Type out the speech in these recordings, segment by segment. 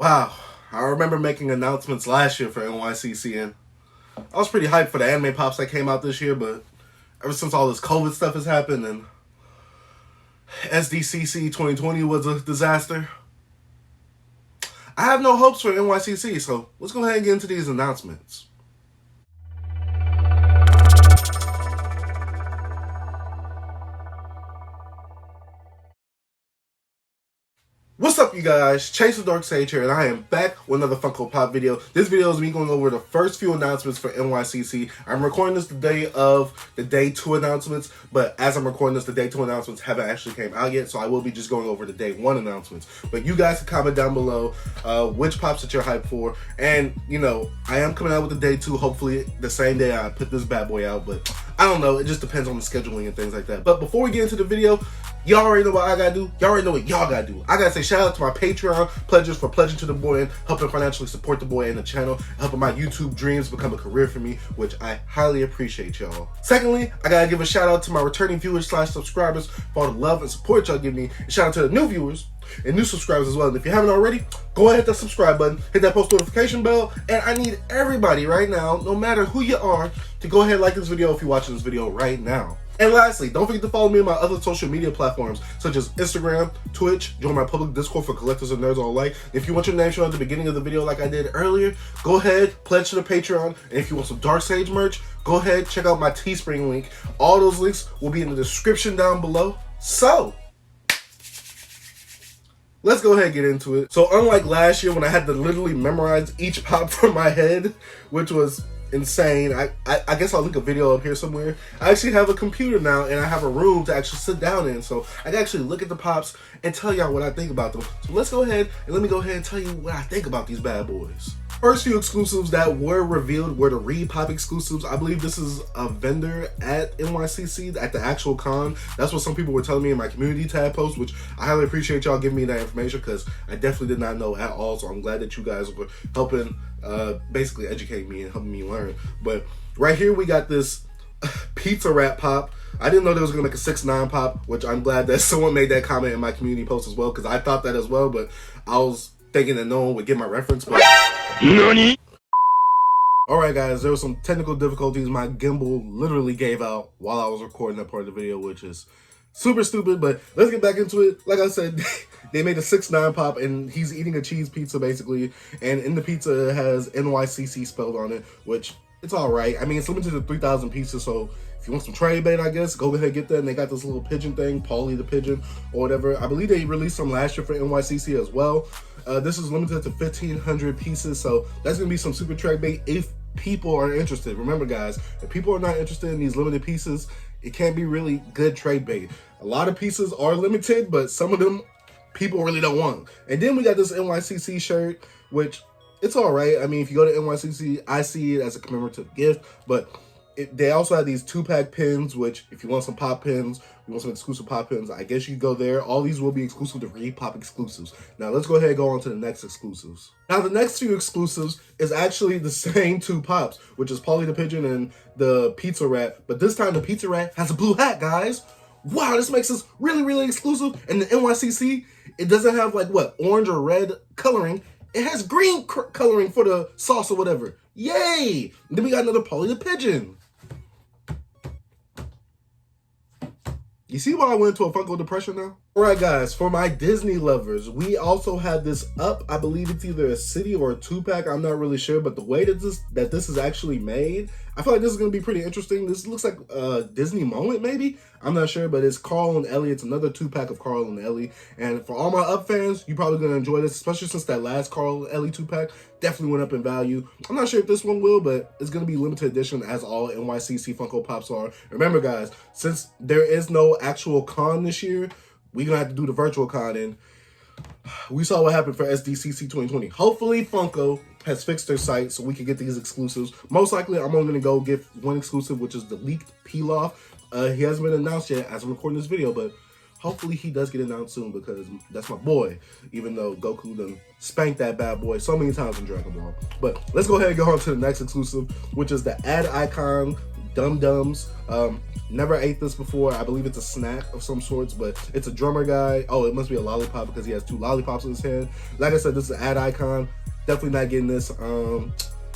Wow, I remember making announcements last year for NYCC, and I was pretty hyped for the anime pops that came out this year, but ever since all this COVID stuff has happened and SDCC 2020 was a disaster, I have no hopes for NYCC, so let's go ahead and get into these announcements. What's up, you guys? Chase the Dark Sage here, and I am back with another Funko Pop video. This video is me going over the first few announcements for NYCC. I'm recording this the day of the Day 2 announcements, but as I'm recording this, the Day 2 announcements haven't actually came out yet, so I will be just going over the Day 1 announcements. But you guys can comment down below which pops that you're hyped for, and, you know, I am coming out with the Day 2, hopefully the same day I put this bad boy out, but I don't know, it just depends on the scheduling and things like that. But before we get into the video, y'all already know what I gotta do. Y'all already know what y'all gotta do. I gotta say shout out to my Patreon pledges for pledging to the boy and helping financially support the boy and the channel, helping my YouTube dreams become a career for me, which I highly appreciate, y'all. Secondly, I gotta give a shout out to my returning viewers / subscribers for all the love and support y'all give me. And shout out to the new viewers and new subscribers as well. And if you haven't already, go ahead, hit that subscribe button, hit that post notification bell, and I need everybody right now, no matter who you are, to go ahead and like this video if you're watching this video right now. And lastly, don't forget to follow me on my other social media platforms, such as Instagram, Twitch, join my public Discord for collectors and nerds all alike. If you want your name shown at the beginning of the video like I did earlier, go ahead, pledge to the Patreon. And if you want some Dark Sage merch, go ahead, check out my Teespring link. All those links will be in the description down below. So, let's go ahead and get into it. So unlike last year when I had to literally memorize each pop from my head, which was insane. I guess I'll link a video up here somewhere. I actually have a computer now and I have a room to actually sit down in, so I can actually look at the pops and tell y'all what I think about them. So let's go ahead and let me go ahead and tell you what I think about these bad boys. First few exclusives that were revealed were the Re-Pop exclusives. I believe this is a vendor at NYCC, at the actual con. That's what some people were telling me in my community tab post, which I highly appreciate y'all giving me that information because I definitely did not know at all. So I'm glad that you guys were helping basically educate me and helping me learn. But right here we got this pizza wrap pop. I didn't know they was gonna make a 6'9" pop, which I'm glad that someone made that comment in my community post as well, because I thought that as well, but I was thinking that no one would get my reference. But NANI? Alright guys, there were some technical difficulties. My gimbal literally gave out while I was recording that part of the video, which is super stupid, but let's get back into it. Like I said, they made a 6'9" pop and he's eating a cheese pizza basically, and in the pizza it has NYCC spelled on it, which it's alright. I mean, it's limited to 3,000 pieces, so if you want some trade bait, I guess, go ahead and get that. And they got this little pigeon thing, Paulie the pigeon or whatever. I believe they released some last year for NYCC as well. This is limited to 1,500 pieces, so that's gonna be some super trade bait if people are interested. Remember guys, if people are not interested in these limited pieces, it can't be really good trade bait. A lot of pieces are limited, but some of them people really don't want. And then we got this NYCC shirt, which it's all right. I mean, if you go to NYCC, I see it as a commemorative gift, but they also have these 2-pack pins, which if you want some pop pins, you want some exclusive pop pins, I guess you can go there. All these will be exclusive to Re-Pop exclusives. Now let's go ahead and go on to the next exclusives. Now the next few exclusives is actually the same 2 pops, which is Paulie the Pigeon and the Pizza Rat, but this time the Pizza Rat has a blue hat, guys. Wow, this makes this really, really exclusive. And the NYCC, it doesn't have like what, orange or red coloring. It has green coloring for the sauce or whatever. Yay! And then we got another Paulie the Pigeon. You see why I went into a Funko depression now? Alright guys, for my Disney lovers, we also had this up. I believe it's either a city or a 2-pack, I'm not really sure, but the way that this is actually made, I feel like this is going to be pretty interesting. This looks like a Disney moment maybe? I'm not sure, but it's Carl and Ellie. It's another 2-pack of Carl and Ellie. And for all my Up fans, you're probably going to enjoy this, especially since that last Carl and Ellie 2-pack definitely went up in value. I'm not sure if this one will, but it's going to be limited edition as all NYCC Funko Pops are. Remember guys, since there is no actual con this year, we're going to have to do the virtual con, and we saw what happened for SDCC 2020. Hopefully Funko has fixed their site so we can get these exclusives. Most likely I'm only going to go get one exclusive, which is the leaked peel-off. He hasn't been announced yet as I'm recording this video, but hopefully he does get announced soon because that's my boy, even though Goku done spanked that bad boy so many times in Dragon Ball. But let's go ahead and go on to the next exclusive, which is the Ad Icon Dum-Dums. Never ate this before. I believe it's a snack of some sorts, but it's a drummer guy. Oh, it must be a lollipop because he has 2 lollipops in his hand. Like I said, this is an ad icon. Definitely not getting this.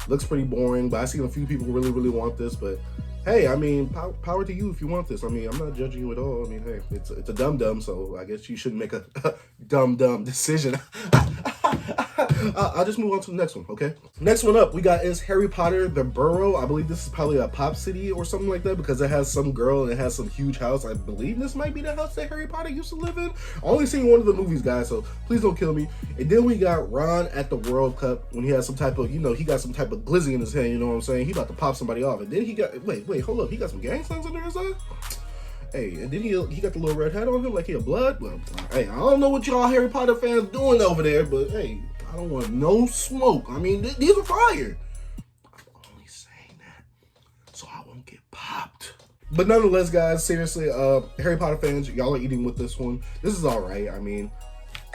Looks pretty boring, but I seen a few people really, really want this, but hey, I mean, power to you if you want this. I mean, I'm not judging you at all. I mean, hey, it's a dum-dum, so I guess you shouldn't make a dumb decision. I'll just move on to the next one, okay? Next one up, we got is Harry Potter, the Burrow. I believe this is probably a pop city or something like that because it has some girl and it has some huge house. I believe this might be the house that Harry Potter used to live in. I only seen one of the movies, guys, so please don't kill me. And then we got Ron at the World Cup when he has some type of, you know, he got some type of glizzy in his hand, you know what I'm saying? He about to pop somebody off. And then he got, wait, hold up. He got some gang signs under his eye? Hey, and then he got the little red hat on him like he a blood. Well, hey, I don't know what y'all Harry Potter fans doing over there, but hey, I don't want no smoke. I mean, these are fire. I'm only saying that so I won't get popped. But nonetheless, guys, seriously, Harry Potter fans, y'all are eating with this one. This is all right. I mean,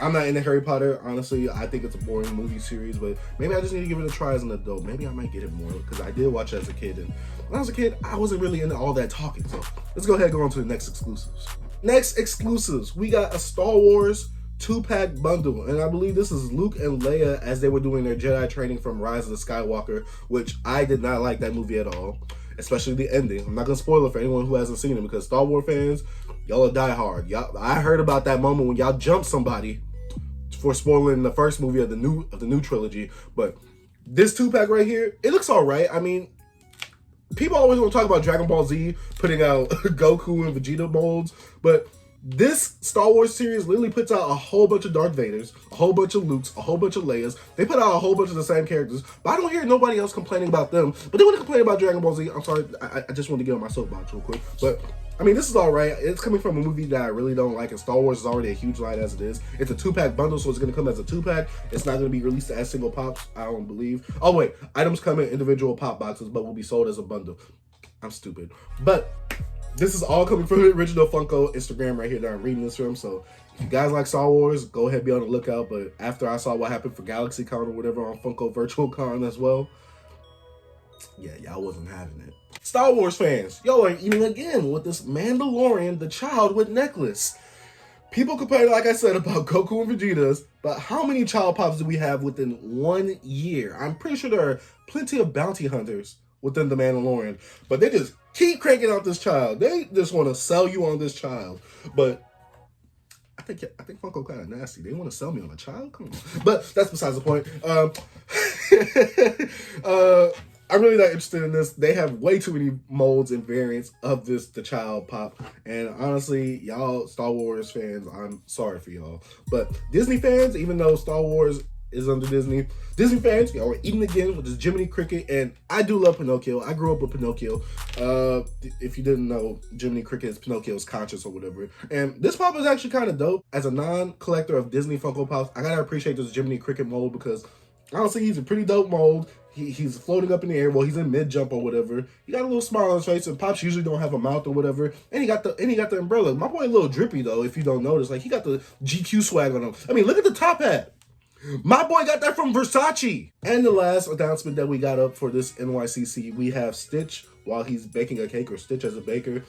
I'm not into Harry Potter. Honestly, I think it's a boring movie series, but maybe I just need to give it a try as an adult. Maybe I might get it more because I did watch it as a kid. And when I was a kid, I wasn't really into all that talking. So let's go ahead and go on to the next exclusives. Next exclusives, we got a Star Wars 2-pack bundle. And I believe this is Luke and Leia as they were doing their Jedi training from Rise of the Skywalker, which I did not like that movie at all. Especially the ending. I'm not gonna spoil it for anyone who hasn't seen it because Star Wars fans, y'all are diehard. Y'all, I heard about that moment when y'all jumped somebody for spoiling the first movie of the new trilogy, but this 2-pack right here, it looks all right. I mean, people always want to talk about Dragon Ball Z putting out Goku and Vegeta molds, but this Star Wars series literally puts out a whole bunch of Darth Vaders, a whole bunch of Lukes, a whole bunch of Leias. They put out a whole bunch of the same characters, but I don't hear nobody else complaining about them. But they want to complain about Dragon Ball Z. I'm sorry, I just want to get on my soapbox real quick, but I mean, this is all right. It's coming from a movie that I really don't like, and Star Wars is already a huge line as it is. It's a 2-pack bundle, so it's going to come as a 2-pack. It's not going to be released as single pops, I don't believe. Oh, wait. Items come in individual pop boxes, but will be sold as a bundle. I'm stupid. But this is all coming from the original Funko Instagram right here that I'm reading this from. So if you guys like Star Wars, go ahead, be on the lookout. But after I saw what happened for GalaxyCon or whatever on Funko Virtual Con as well, yeah, y'all wasn't having it. Star Wars fans, y'all are eating again with this Mandalorian, the child with necklace. People complain, like I said, about Goku and Vegeta's, but how many child pops do we have within 1 year? I'm pretty sure there are plenty of bounty hunters within the Mandalorian, but they just keep cranking out this child. They just want to sell you on this child. But I think Funko kind of nasty. They want to sell me on a child? Come on. But that's besides the point. I'm really not interested in this. They have way too many molds and variants of the child pop. And honestly, y'all Star Wars fans, I'm sorry for y'all. But Disney fans, even though Star Wars is under Disney fans, y'all are eating again with this Jiminy Cricket. And I do love Pinocchio. I grew up with Pinocchio. If you didn't know, Jiminy Cricket is Pinocchio's conscience or whatever. And this pop is actually kind of dope. As a non-collector of Disney Funko Pops, I gotta appreciate this Jiminy Cricket mold because honestly, he's a pretty dope mold. He's floating up in the air. Well, he's in mid-jump or whatever. He got a little smile on his face, and Pops usually don't have a mouth or whatever. And he got the umbrella. My boy a little drippy though, if you don't notice. Like, he got the GQ swag on him. I mean, look at the top hat. My boy got that from Versace. And the last announcement that we got up for this NYCC, we have Stitch while he's baking a cake, or Stitch as a baker.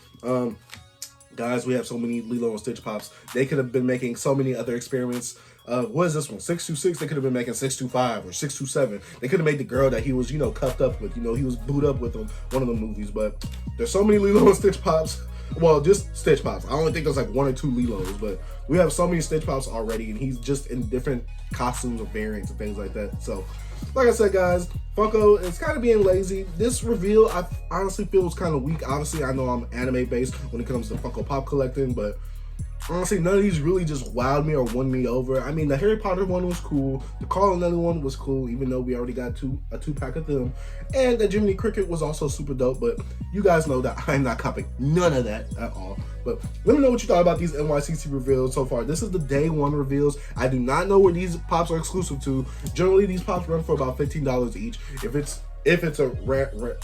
Guys, we have so many Lilo and Stitch pops. They could have been making so many other experiments. What is this one? 626? They could have been making 625 or 627. They could have made the girl that he was, cuffed up with. He was booed up with one of the movies. But there's so many Lilo and Stitch pops. Well, just Stitch pops. I only think there's like 1 or 2 Lilos, but we have so many Stitch pops already, and he's just in different costumes or variants and things like that. So, like I said, guys, Funko is kind of being lazy. This reveal, I honestly feel was kind of weak. Obviously, I know I'm anime-based when it comes to Funko Pop collecting, but honestly, none of these really just wowed me or won me over. I mean, the Harry Potter one was cool. The Carl and Nelly one was cool, even though we already got a 2-pack of them. And the Jiminy Cricket was also super dope, but you guys know that I'm not copying none of that at all. But let me know what you thought about these NYCC reveals so far. This is the day 1 reveals. I do not know where these pops are exclusive to. Generally, these pops run for about $15 each. If it's a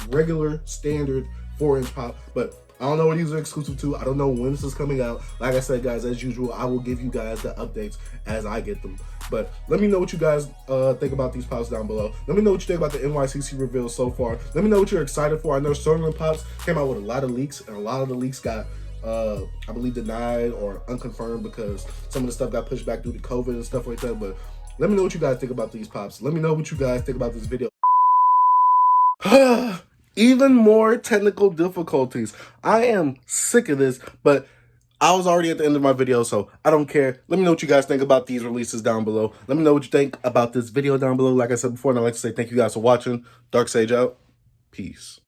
regular standard 4-inch pop, but I don't know what these are exclusive to. I don't know when this is coming out. Like I said, guys, as usual, I will give you guys the updates as I get them. But let me know what you guys think about these pops down below. Let me know what you think about the NYCC reveal so far. Let me know what you're excited for. I know certain pops came out with a lot of leaks, and a lot of the leaks got I believe denied or unconfirmed because some of the stuff got pushed back due to COVID and stuff like that. But let me know what you guys think about these pops. Let me know what you guys think about this video. Even more technical difficulties. I am sick of this, but I was already at the end of my video, so I don't care. Let me know what you guys think about these releases down below. Let me know what you think about this video down below. Like I said before, and I'd like to say thank you guys for watching. Dark Sage out. Peace.